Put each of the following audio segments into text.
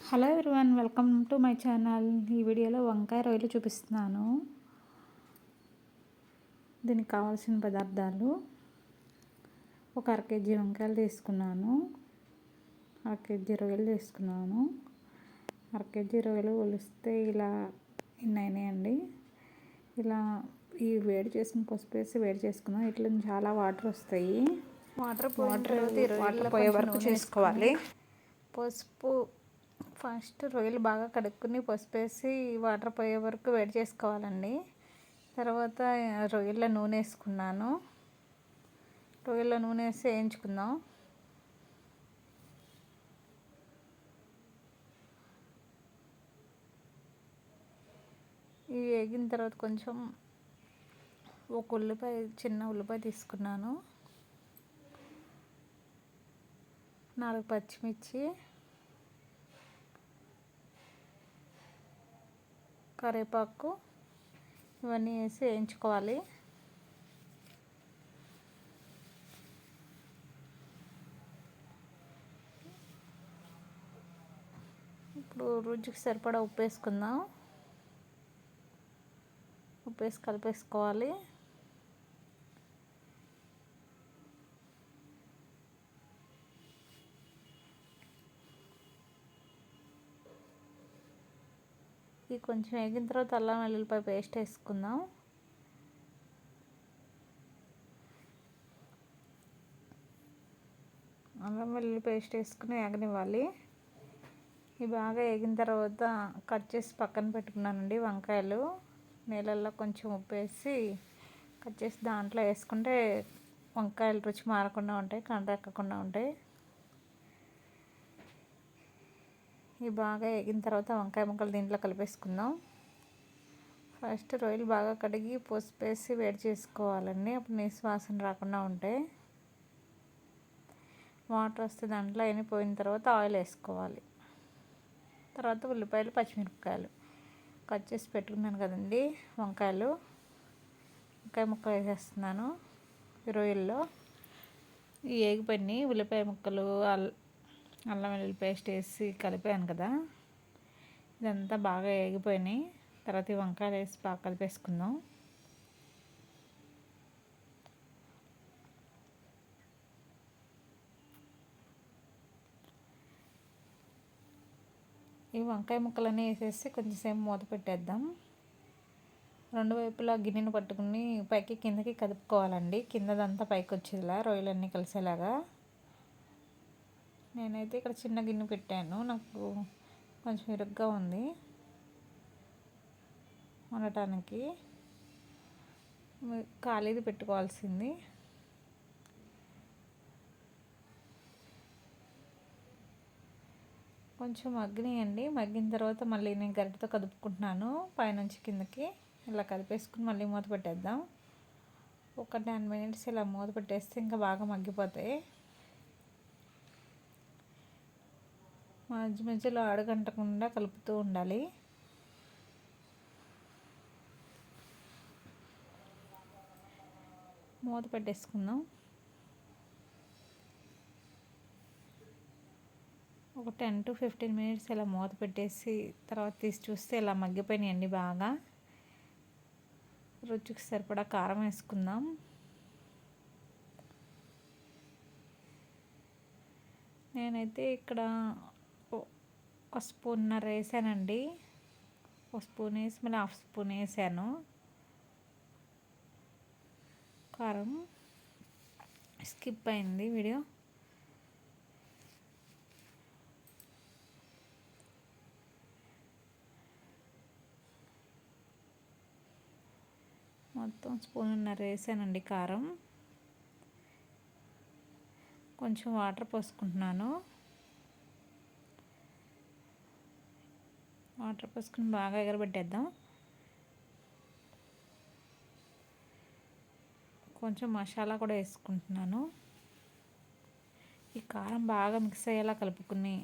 Hello everyone, welcome to my channel. ఈ వీడియోలో వంకాయ రొయ్యలు చూపిస్తున్నాను. దీనికి కావాల్సిన పదార్థాలు: ఒక అర కేజీ వంకాయలు తీసుకున్నాను, అర కేజీ రొయ్యలు తీసుకున్నాను. అర కేజీ రొయ్యలు ఒలిస్తే ఇలా ఇన్నైనాయండి. ఇలా ఈ వేడి చేసిన పసుపు వేసి వేడి చేసుకున్నాం. ఇట్లా చాలా వాటర్ వస్తాయి. వాటర్ పోయే వరకు చేసుకోవాలి. పసుపు ఫస్ట్ రొయ్యలు బాగా కడుక్కుని పసుపు వేసి వాటర్ పోయే వరకు వేడి చేసుకోవాలండి. తర్వాత రొయ్యల నూనె వేసుకున్నాను. రొయ్యల నూనె వేసి వేయించుకుందాం. ఇవి వేగిన తర్వాత కొంచెం ఒక ఉల్లిపాయ, చిన్న ఉల్లిపాయ తీసుకున్నాను, 4 పచ్చిమిర్చి, కరివేపాకు ఇవన్నీ వేసి వేయించుకోవాలి. ఇప్పుడు రుచికి సరిపడా ఉప్పు వేసుకుందాం. ఉప్పు వేసి కలిపేసుకోవాలి. ఇది కొంచెం వేగిన తర్వాత అల్లం వెల్లుల్లిపాయ పేస్ట్ వేసుకుందాం. అల్లం వెల్లుల్లి పేస్ట్ వేసుకుని వేగనివ్వాలి. ఇవి బాగా వేగిన తర్వాత కట్ చేసి పక్కన పెట్టుకున్నానండి వంకాయలు. నీళ్ళల్లో కొంచెం ఉప్పు వేసి కట్ చేసి దాంట్లో వేసుకుంటే వంకాయలు రుచి మారకుండా ఉంటాయి, కండ్రెక్కకుండా ఉంటాయి. ఇవి బాగా వేగిన తర్వాత వంకాయ ముక్కలు దీంట్లో కలిపేసుకుందాం. ఫస్ట్ రొయ్యలు బాగా కడిగి పసుపు వేసి వేడి చేసుకోవాలండి. అప్పుడు నీసు వాసన రాకుండా ఉంటాయి. వాటర్ వస్తే దాంట్లో పోయిన తర్వాత ఆయిల్ వేసుకోవాలి. తర్వాత ఉల్లిపాయలు, పచ్చిమిరపకాయలు కట్ చేసి పెట్టుకున్నాను కదండి వంకాయ ముక్కలు వేసేస్తున్నాను ఈ రొయ్యల్లో. ఈ వేగిపోయినాయి ఉల్లిపాయ ముక్కలు, అల్లం వెల్లుల్లి పేస్ట్ వేసి కలిపాను కదా, ఇదంతా బాగా వేగిపోయినాయి. తర్వాత ఈ వంకాయలు వేసి బాగా కలిపేసుకుందాం. ఈ వంకాయ ముక్కలన్నీ వేసేసి కొంచెంసేపు మూత పెట్టేద్దాం. రెండు వైపులా గిన్నెను పట్టుకుని పైకి కిందకి కదుపుకోవాలండి. కిందదంతా పైకి వచ్చేలా రొయ్యలన్నీ కలిసేలాగా. నేనైతే ఇక్కడ చిన్న గిన్నె పెట్టాను, నాకు కొంచెం ఇరుగ్గా ఉంది ఉండటానికి. ఖాళీది పెట్టుకోవాల్సింది. కొంచెం మగ్గినాయండి. మగ్గిన తర్వాత మళ్ళీ నేను గరిటెతో కదుపుకుంటున్నాను పైనుంచి కిందకి. ఇలా కలిపేసుకుని మళ్ళీ మూత పెట్టేద్దాం. ఒక 10 మినిట్స్ ఇలా మూత పెట్టేస్తే ఇంకా బాగా మగ్గిపోతాయి. మధ్య మధ్యలో అడుగంటకుండా కలుపుతూ ఉండాలి. మూత పెట్టేసుకుందాం. ఒక 10 to 15 మినిట్స్ ఇలా మూత పెట్టేసి తర్వాత తీసి చూస్తే ఇలా మగ్గిపోయినాయండి బాగా. రుచికి సరిపడా కారం వేసుకుందాం. నేనైతే ఇక్కడ ఒక స్పూన్నర వేసానండి. ఒక స్పూన్ వేసి మళ్ళీ హాఫ్ స్పూన్ వేసాను కారం. స్కిప్ అయింది వీడియో. మొత్తం స్పూన్నర వేసానండి కారం. కొంచెం వాటర్ పోసుకుంటున్నాను. వాటర్ పోసుకుని బాగా ఎగరబెట్టేద్దాం. కొంచెం మసాలా కూడా వేసుకుంటున్నాను. ఈ కారం బాగా మిక్స్ అయ్యేలా కలుపుకుని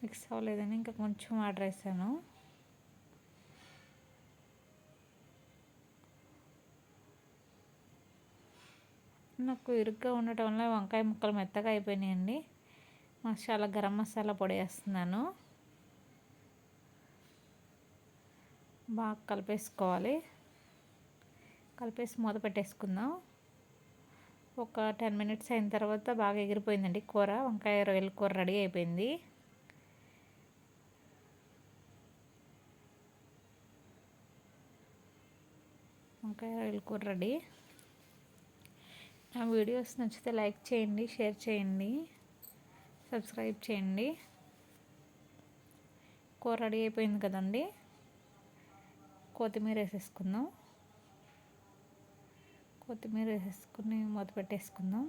మిక్స్ అవ్వలేదని ఇంకా కొంచెం వాటర్ వేసాను. నాకు ఇరుగ్గా ఉండటం వల్ల వంకాయ ముక్కలు మెత్తగా అయిపోయినాయండి. గరం మసాలా పొడి వేస్తున్నాను. బాగా కలిపేసుకోవాలి. కలిపేసి మూత పెట్టేసుకుందాం. ఒక 10 మినిట్స్ అయిన తర్వాత బాగా ఎగిరిపోయిందండి కూర. వంకాయ రొయ్యల కూర రెడీ అయిపోయింది. వంకాయ రొయ్యల కూర రెడీ. నా వీడియోస్ నచ్చితే లైక్ చేయండి, షేర్ చేయండి, సబ్స్క్రైబ్ చేయండి. కూర రెడీ అయిపోయింది కదండి. కొత్తిమీర వేసేసుకుందాం. కొత్తిమీర వేసేసుకుని మూత పెట్టేసుకుందాం.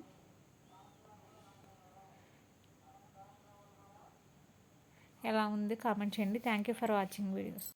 ఎలా ఉంది కామెంట్ చేయండి. Thank you for watching videos.